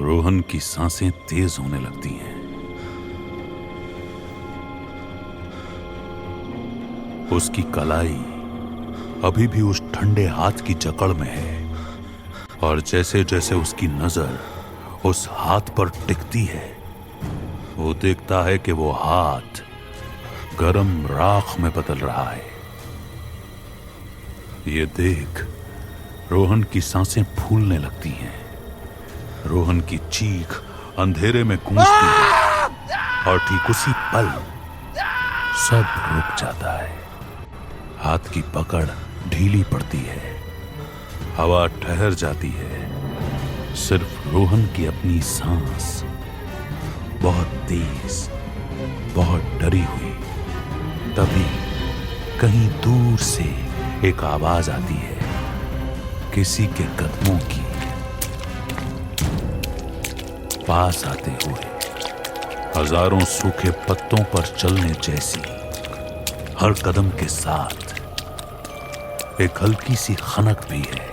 रोहन की सांसें तेज होने लगती हैं। उसकी कलाई अभी भी उस ठंडे हाथ की जकड़ में है और जैसे जैसे उसकी नजर उस हाथ पर टिकती है, वो देखता है कि वो हाथ गरम राख में बदल रहा है। ये देख रोहन की सांसें फूलने लगती हैं। रोहन की चीख अंधेरे में गूंजती है और ठीक उसी पल सब रुक जाता है। हाथ की पकड़ ढीली पड़ती है, हवा ठहर जाती है, सिर्फ रोहन की अपनी सांस बहुत तेज, बहुत डरी हुई। तभी कहीं दूर से एक आवाज आती है, किसी के कदमों की। पास आते हुए हजारों सूखे पत्तों पर चलने जैसी हर कदम के साथ एक हल्की सी खनक भी है,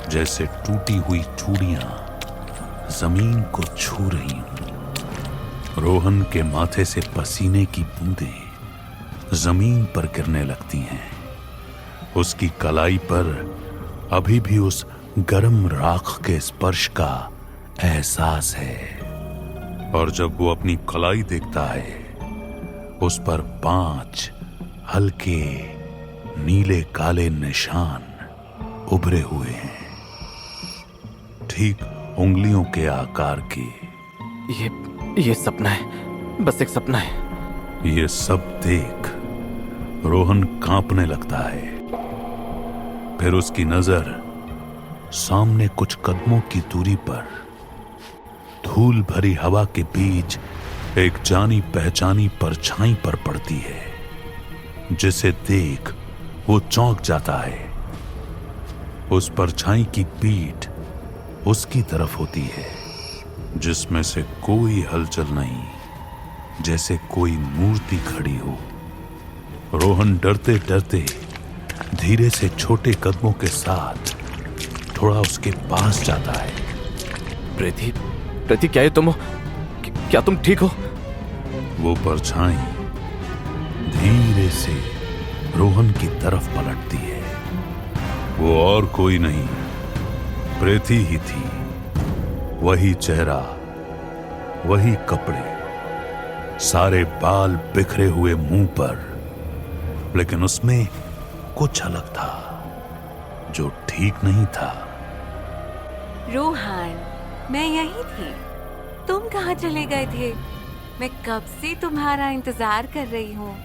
जैसे टूटी हुई चूड़ियां जमीन को छू रही हूं। रोहन के माथे से पसीने की बूंदें जमीन पर गिरने लगती हैं। उसकी कलाई पर अभी भी उस गर्म राख के स्पर्श का एहसास है और जब वो अपनी कलाई देखता है, उस पर 5 हल्के नीले काले निशान उभरे हुए हैं, ठीक उंगलियों के आकार के। ये सपना है, बस एक सपना है। ये सब देख रोहन कांपने लगता है। फिर उसकी नजर सामने कुछ कदमों की दूरी पर धूल भरी हवा के बीच एक जानी पहचानी परछाई पर पड़ती है, जिसे देख वो चौंक जाता है। उस परछाई की पीठ उसकी तरफ होती है, जिसमें से कोई हलचल नहीं, जैसे कोई मूर्ति खड़ी हो। रोहन डरते डरते धीरे से छोटे कदमों के साथ थोड़ा उसके पास जाता है। प्रीति, क्या ये तुम हो? क्या तुम ठीक हो? वो परछाई धीरे से रोहन की तरफ पलटती है। वो और कोई नहीं, प्रीति ही थी। वही चेहरा, वही कपड़े, सारे बाल बिखरे हुए मुंह पर, लेकिन उसमें कुछ अलग था जो ठीक नहीं था। रोहन, मैं यही थी। तुम कहाँ चले गए थे? मैं कब से तुम्हारा इंतजार कर रही हूँ।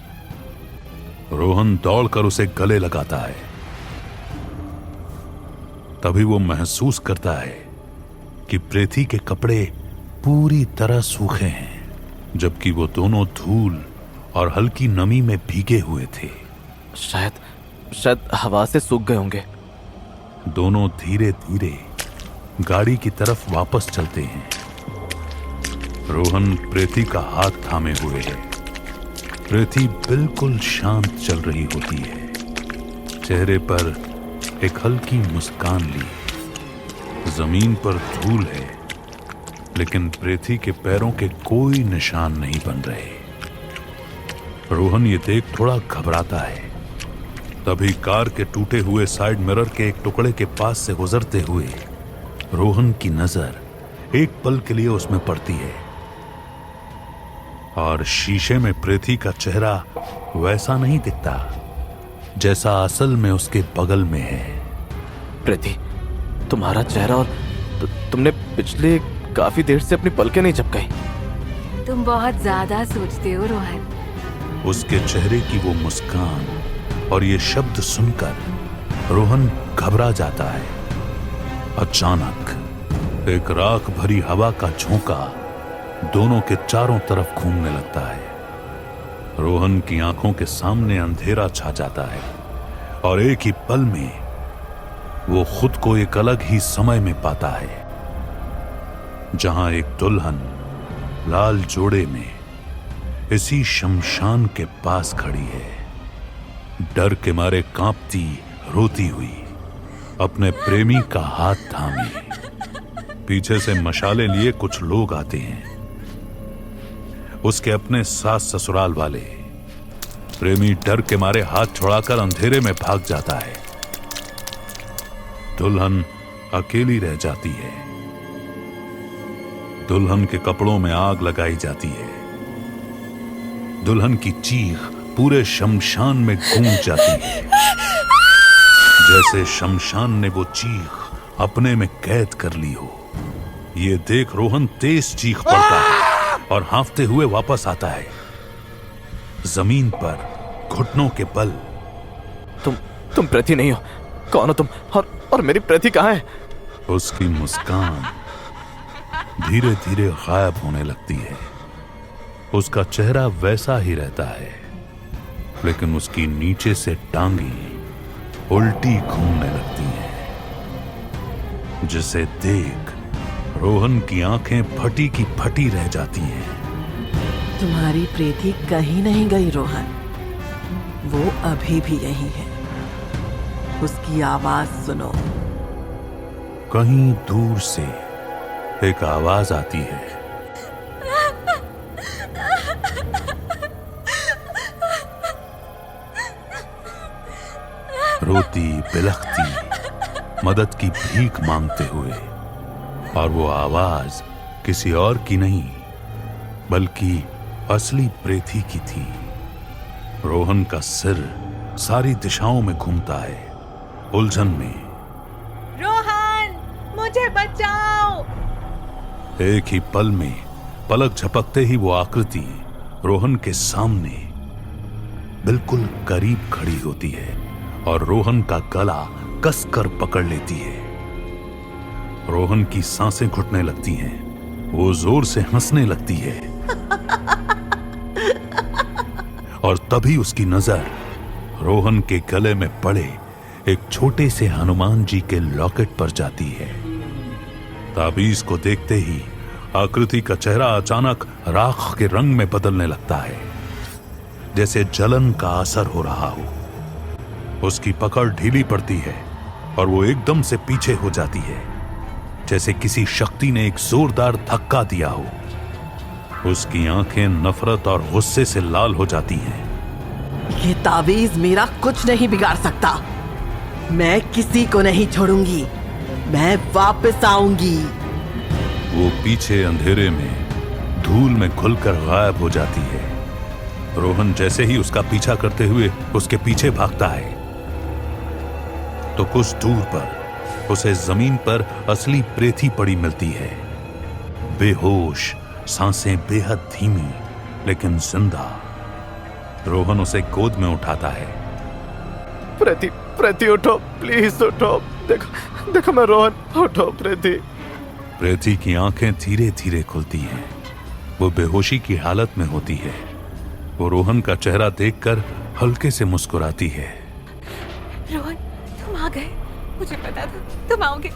रोहन दौड़कर उसे गले लगाता है। तभी वो महसूस करता है कि प्रीति के कपड़े पूरी तरह सूखे हैं, जबकि वो दोनों धूल और हल्की नमी में भीगे हुए थे। शायद हवा से सूख गए होंगे। दोनों धीरे धीरे गाड़ी की तरफ वापस चलते हैं। रोहन प्रीति का हाथ थामे हुए है। प्रीति बिल्कुल शांत चल रही होती है, चेहरे पर एक हल्की मुस्कान ली। जमीन पर धूल है, लेकिन प्रीति के पैरों के कोई निशान नहीं बन रहे। रोहन ये देख थोड़ा घबराता है। तभी कार के टूटे हुए साइड मिरर के एक टुकड़े के पास से गुजरते हुए रोहन की नजर एक पल के लिए उसमें पड़ती है और शीशे में प्रीति का चेहरा वैसा नहीं दिखता जैसा असल में उसके बगल में है। प्रीति, तुम्हारा चेहरा और तुमने पिछले काफी देर से अपनी पलकें नहीं झपकाई। तुम बहुत ज्यादा सोचते हो रोहन। उसके चेहरे की वो मुस्कान और ये शब्द सुनकर रोहन घबरा जाता है। अचानक एक राख भरी हवा का झोंका दोनों के चारों तरफ घूमने लगता है। रोहन की आंखों के सामने अंधेरा छा जाता है और एक ही पल में वो खुद को एक अलग ही समय में पाता है, जहां एक दुल्हन लाल जोड़े में इसी शमशान के पास खड़ी है, डर के मारे कांपती, रोती हुई, अपने प्रेमी का हाथ थामे। पीछे से मशाले लिए कुछ लोग आते हैं, उसके अपने सास ससुराल वाले। प्रेमी डर के मारे हाथ छुड़ाकर अंधेरे में भाग जाता है। दुल्हन अकेली रह जाती है। दुल्हन के कपड़ों में आग लगाई जाती है। दुल्हन की चीख पूरे शमशान में गूंज जाती है, जैसे शमशान ने वो चीख अपने में कैद कर ली हो। ये देख रोहन तेज चीख पड़ता है और हांफते हुए वापस आता है। जमीन पर घुटनों के बल। तुम प्रीति नहीं हो। कौन हो तुम? और मेरी प्रीति कहाँ है? उसकी मुस्कान धीरे धीरे गायब होने लगती है। उसका चेहरा वैसा ही रहता है, लेकिन उसकी नीचे से टांगी उल्टी घूमने लगती हैं, जिसे देख रोहन की आंखें फटी की फटी रह जाती हैं। तुम्हारी प्रीति कहीं नहीं गई रोहन, वो अभी भी यही है। उसकी आवाज सुनो। कहीं दूर से एक आवाज आती है। रोती बिलखती मदद की भीख मांगते हुए। और वो आवाज किसी और की नहीं बल्कि असली प्रीति की थी। रोहन का सिर सारी दिशाओं में घूमता है, उलझन में। रोहन, मुझे बचाओ! एक ही पल में पलक झपकते ही वो आकृति रोहन के सामने बिल्कुल करीब खड़ी होती है और रोहन का गला कसकर पकड़ लेती है। रोहन की सांसें घुटने लगती हैं। वो जोर से हंसने लगती है और तभी उसकी नजर रोहन के गले में पड़े एक छोटे से हनुमान जी के लॉकेट पर जाती है। ताबीज को देखते ही आकृति का चेहरा अचानक राख के रंग में बदलने लगता है, जैसे जलन का असर हो रहा हो। उसकी पकड़ ढीली पड़ती है और वो एकदम से पीछे हो जाती है, जैसे किसी शक्ति ने एक जोरदार धक्का दिया हो। उसकी आंखें नफरत और गुस्से से लाल हो जाती हैं। ये तावीज मेरा कुछ नहीं बिगाड़ सकता। मैं किसी को नहीं छोड़ूंगी। मैं वापस आऊंगी। वो पीछे अंधेरे में धूल में घुलकर गायब हो जाती है। रोहन जैसे ही उसका पीछा करते हुए उसके पीछे भागता है, तो कुछ दूर पर उसे जमीन पर असली प्रीति पड़ी मिलती है। बेहोश, सांसें बेहद धीमी लेकिन जिंदा। रोहन उसे गोद में उठाता है। प्रीति उठो, प्लीज उठो। देखो मैं रोहन। उठो प्रीति। प्रीति की आंखें धीरे धीरे खुलती हैं। वो बेहोशी की हालत में होती है। वो रोहन का चेहरा देखकर हल्के से मुस्कुराती है। रोहन, तुम आ गए। मुझे पता था तुम आओगे।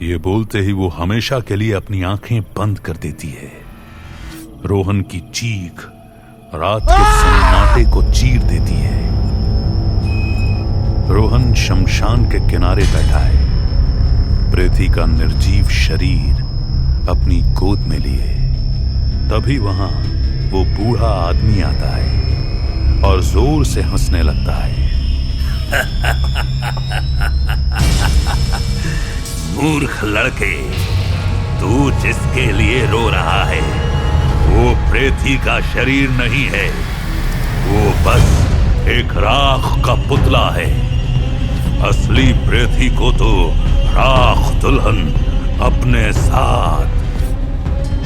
ये बोलते ही वो हमेशा के लिए अपनी आंखें बंद कर देती है। रोहन की चीख रात के सन्नाटे को चीर देती है। रोहन शमशान के किनारे बैठा है, प्रीति का निर्जीव शरीर अपनी गोद में लिए। तभी वहां वो बूढ़ा आदमी आता है और जोर से हंसने लगता है। मूर्ख लड़के, तू जिसके लिए रो रहा है वो प्रीति का शरीर नहीं है, वो बस एक राख का पुतला है। असली प्रीति को तो राख दुल्हन अपने साथ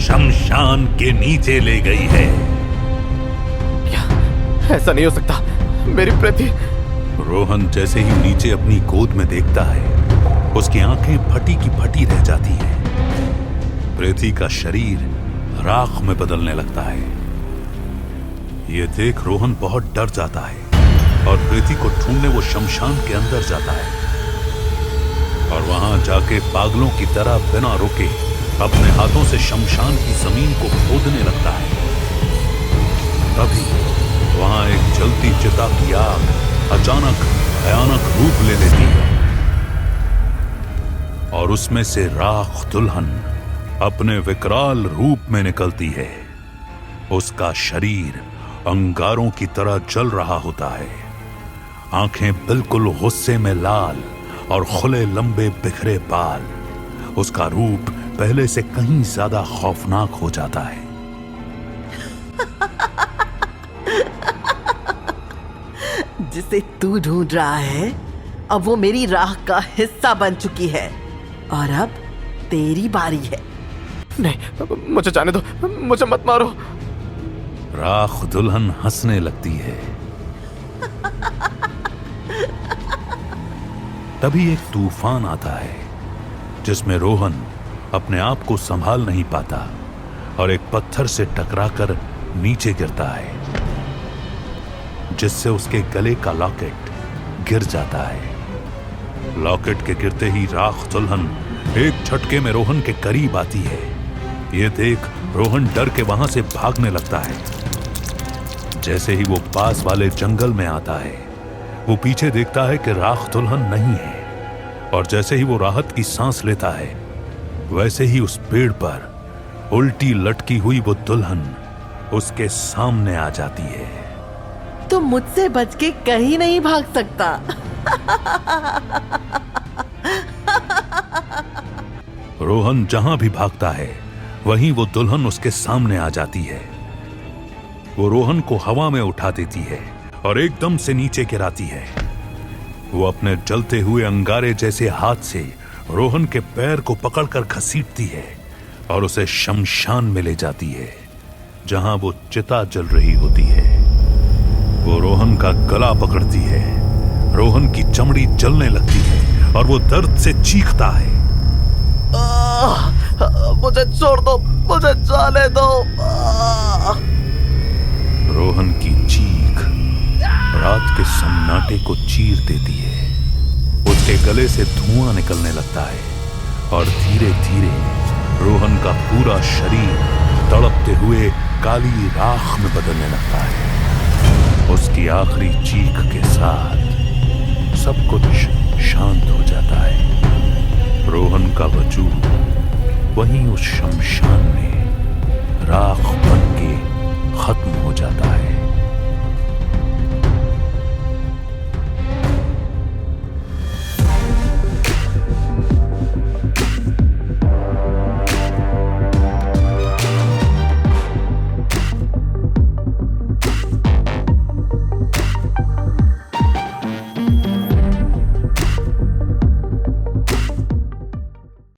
शमशान के नीचे ले गई है। क्या? ऐसा नहीं हो सकता। मेरी प्रीति। रोहन जैसे ही नीचे अपनी गोद में देखता है, उसकी आंखें फटी की फटी रह जाती हैं। प्रीति का शरीर राख में बदलने लगता है। यह देख रोहन बहुत डर जाता है और प्रीति को ढूंढने वो शमशान के अंदर जाता है और वहां जाके पागलों की तरह बिना रुके अपने हाथों से शमशान की जमीन को खोदने लगता है। तभी वहां एक जलती चिता की आग अचानक भयानक रूप ले लेती है। और उसमें से राख दुल्हन अपने विकराल रूप में निकलती है। उसका शरीर अंगारों की तरह जल रहा होता है, आंखें बिल्कुल गुस्से में लाल और खुले लंबे बिखरे बाल। उसका रूप पहले से कहीं ज्यादा खौफनाक हो जाता है। जिसे तू ढूंढ रहा है अब वो मेरी राह का हिस्सा बन चुकी है और अब तेरी बारी है। नहीं, मुझे जाने दो, मुझे मत मारो। राख दुल्हन हंसने लगती है। तभी एक तूफान आता है जिसमें रोहन अपने आप को संभाल नहीं पाता और एक पत्थर से टकराकर नीचे गिरता है, जिससे उसके गले का लॉकेट गिर जाता है। लॉकेट के गिरते ही राख दुल्हन एक झटके में रोहन के करीब आती है। यह देख रोहन डर के वहां से भागने लगता है। जैसे ही वो पास वाले जंगल में आता है, वो पीछे देखता है कि राख दुल्हन नहीं है, और जैसे ही वो राहत की सांस लेता है, वैसे ही उस पेड़ पर उल्टी लटकी हुई वो दुल्हन उसके सामने आ जाती है। तुम मुझसे बच के कहीं नहीं भाग सकता। रोहन जहां भी भागता है वहीं वो दुल्हन उसके सामने आ जाती है। वो रोहन को हवा में उठा देती है और एकदम से नीचे गिराती है। वो अपने जलते हुए अंगारे जैसे हाथ से रोहन के पैर को पकड़कर घसीटती है और उसे शमशान में ले जाती है, जहां वो चिता जल रही होती है। वो रोहन का गला पकड़ती है, रोहन की चमड़ी जलने लगती है और वो दर्द से चीखता है। मुझे छोड़ दो, मुझे जाने दो। रोहन की चीख रात के सन्नाटे को चीर देती है। उसके गले से धुआं निकलने लगता है और धीरे धीरे रोहन का पूरा शरीर तड़पते हुए काली राख में बदलने लगता है। उसकी आखिरी चीख के साथ सब कुछ शांत हो जाता है। रोहन का वजूद वहीं उस शमशान में राख बन के खत्म हो जाता है।